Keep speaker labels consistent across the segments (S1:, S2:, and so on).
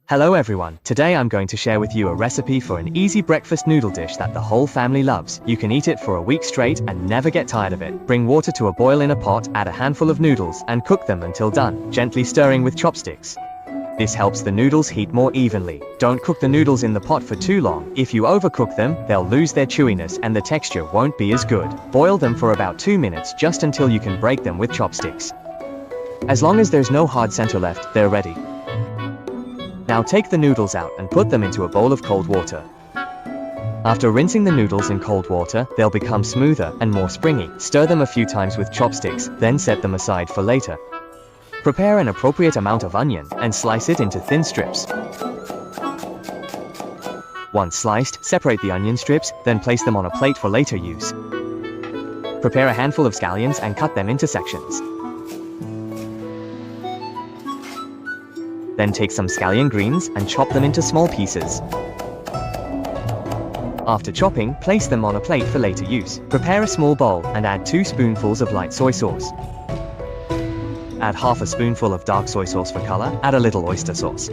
S1: Hello everyone, today I'm going to share with you a recipe for an easy breakfast noodle dish that the whole family loves. You can eat it for a week straight and never get tired of it. Bring water to a boil in a pot, add a handful of noodles, and cook them until done, gently stirring with chopsticks. This helps the noodles heat more evenly. Don't cook the noodles in the pot for too long. If you overcook them, they'll lose their chewiness and the texture won't be as good. Boil them for about 2 minutes just until you can break them with chopsticks. As long as there's no hard center left, they're ready. Now take the noodles out and put them into a bowl of cold water. After rinsing the noodles in cold water, they'll become smoother and more springy. Stir them a few times with chopsticks, then set them aside for later. Prepare an appropriate amount of onion and slice it into thin strips. Once sliced, separate the onion strips, then place them on a plate for later use. Prepare a handful of scallions and cut them into sections. Then take some scallion greens and chop them into small pieces. After chopping, place them on a plate for later use. Prepare a small bowl and add 2 spoonfuls of light soy sauce. Add half a spoonful of dark soy sauce for color. Add a little oyster sauce.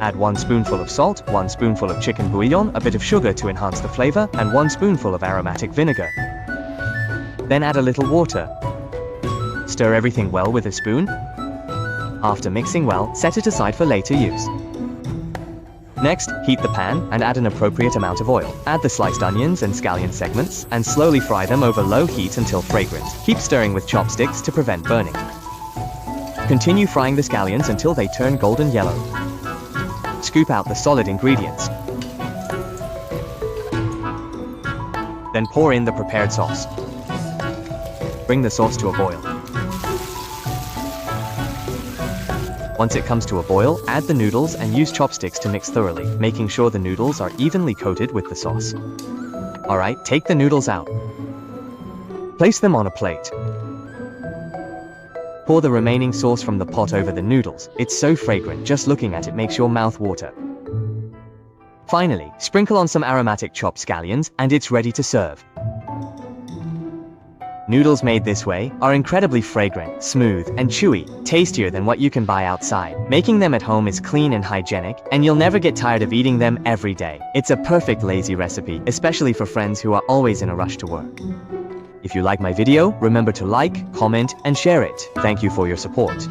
S1: Add 1 spoonful of salt, 1 spoonful of chicken bouillon, a bit of sugar to enhance the flavor, and 1 spoonful of aromatic vinegar. Then add a little water. Stir everything well with a spoon. After mixing well, set it aside for later use. Next, heat the pan and add an appropriate amount of oil. Add the sliced onions and scallion segments and slowly fry them over low heat until fragrant. Keep stirring with chopsticks to prevent burning. Continue frying the scallions until they turn golden yellow. Scoop out the solid ingredients. Then pour in the prepared sauce. Bring the sauce to a boil. Once it comes to a boil, add the noodles and use chopsticks to mix thoroughly, making sure the noodles are evenly coated with the sauce. Alright, take the noodles out. Place them on a plate. Pour the remaining sauce from the pot over the noodles. It's so fragrant, just looking at it makes your mouth water. Finally, sprinkle on some aromatic chopped scallions, and it's ready to serve. Noodles made this way are incredibly fragrant, smooth, and chewy, tastier than what you can buy outside. Making them at home is clean and hygienic, and you'll never get tired of eating them every day. It's a perfect lazy recipe, especially for friends who are always in a rush to work. If you like my video, remember to like, comment, and share it. Thank you for your support.